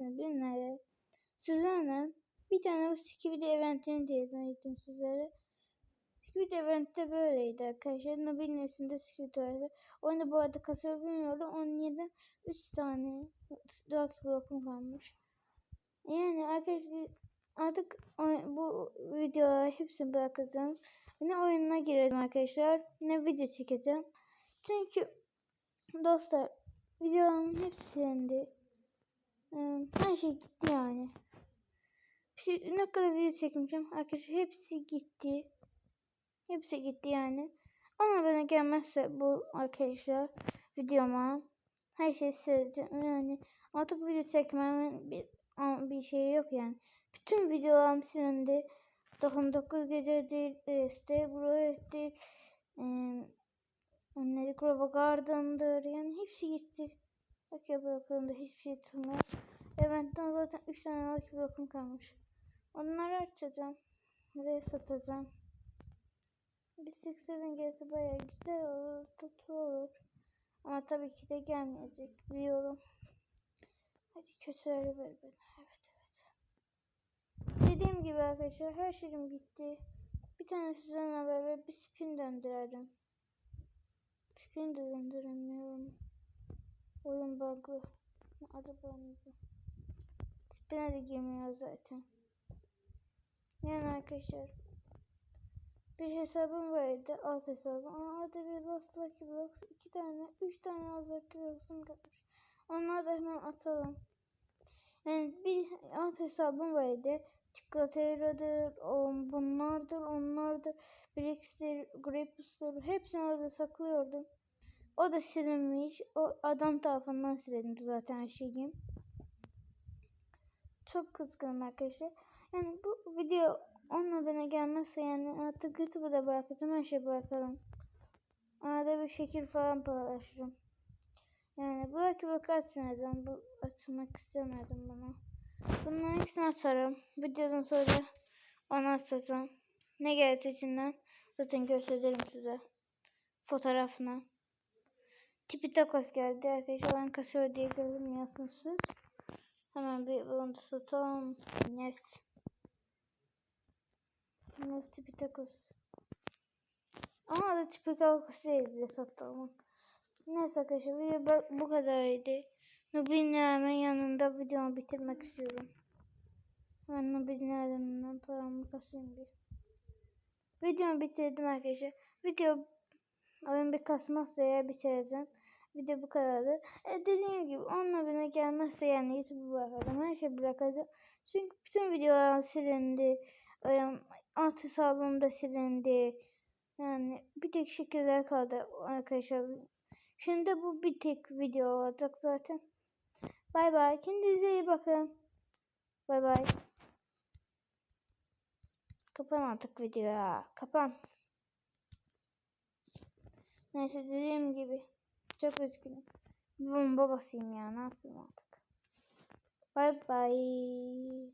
Bilmem. Sizlerle bir tane bu Skibidi eventini diyelim sizlere. Skibidi eventi böyleydi arkadaşlar. Nobil'in üstünde Skibidi vardı. Oyunda bu arada kasayı bilmiyorum. Onun yerine 3 tane Rock blokum kalmış. Yani arkadaşlar artık bu videoları hepsini bırakacağım. Ne oyununa girelim arkadaşlar. Ne video çekeceğim. Çünkü dostlar videoların hepsi silindi. Her şey gitti yani. Ne kadar video çekmişim arkadaşlar hepsi gitti. Hepsi gitti yani. Ona bana gelmezse bu arkadaşlar videoma her şeyi sileceğim. Yani artık video çekmemin bir şey yok yani. Bütün videolarım silindi. 99 gecedir, Stay onları Grova Garden'dır yani hepsi gitti. Bak ya bakalım hiçbir şey tutmuyor. Eventten zaten 3 tane Lucky Block'um kalmış. Onları açacağım ve satacağım. Bir 6-7 gelirse bayağı güzel olur, tutu olur. Ama tabii ki de gelmeyecek biliyorum. Hadi kötüleri ver bana. Evet. Dediğim gibi arkadaşlar her şeyim gitti. Bir tane sizden haber ve bir spin döndürelim. Spin de döndüremiyorum. Oyun bug'lı. Adı bug'lı. Spin'e de girmiyor zaten. Yani arkadaşlar bir hesabım vardı, alt hesabım. Ama orada bir Lost Lucky Blocks, 2 tane, 3 tane Lost Lucky Blocks'um kalmış. Onları da hemen atalım. Yani bir alt hesabım vardı. Çikolateradır, bunlardır, onlardır, Brix'tir, Grapus'tur. Hepsini orada saklıyordum. O da silinmiş. O adam tarafından silindi zaten her şeyim. Çok kızgınım arkadaşlar. Yani bu video 10 abone gelmezse yani artık YouTube'u da bırakacağım. Her şeyi bırakalım. Arada bir şekil falan paylaşırım. Yani belki açmayacağım. Bu açmak istemedim bunu. Bunların hepsini atarım. Videodan sonra onu atacağım. Ne gerektiğinden zaten gösteririm size. Fotoğrafına. Tipi takos geldi arkadaşlar. Ben kasıyor diye görünmüyorsunuz. Hemen bir bunu tutalım. Yes. Yes tipi takos. Ama da tipi takos değil de satalım. Neyse arkadaşlar video bu kadarıydı. Nubin'le hemen yanında videomu bitirmek istiyorum. Hemen Nubin'le yanından paramı kasayım bir. Videomu bitirdim arkadaşlar. Oyun bir kasmazsa ya bitireceğim. Video bu kadardı. Dediğim gibi 10 abone gelmezse yani YouTube'u bırakacağım. Her şeyi bırakacağım. Çünkü bütün videolar silindi. Alt hesabım da silindi. Yani bir tek şekiller kaldı arkadaşlar. Şimdi bu bir tek video olacak zaten. Bay bay. Kendinize iyi bakın. Bay bay. Kapan artık videoyu. Kapan. Neyse dediğim gibi. Çok üzgünüm. Bomba basayım ya. Ne yapayım artık. Bay bay.